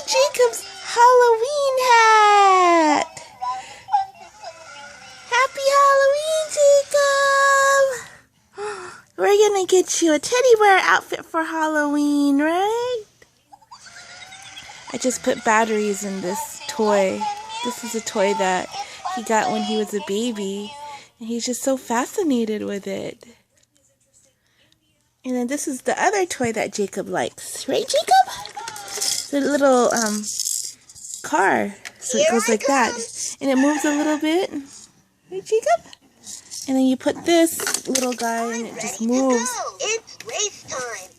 Jacob's Halloween hat. Happy Halloween, Jacob. We're going to get you a teddy bear outfit for Halloween, right? I just put batteries in this toy. This is a toy that he got when he was a baby. And he's just so fascinated with it. And then this is the other toy that Jacob likes. Right, Jacob? The little car. So it goes like that. And it moves a little bit. Right, Jacob? And then you put this little guy and it just moves. It's race time.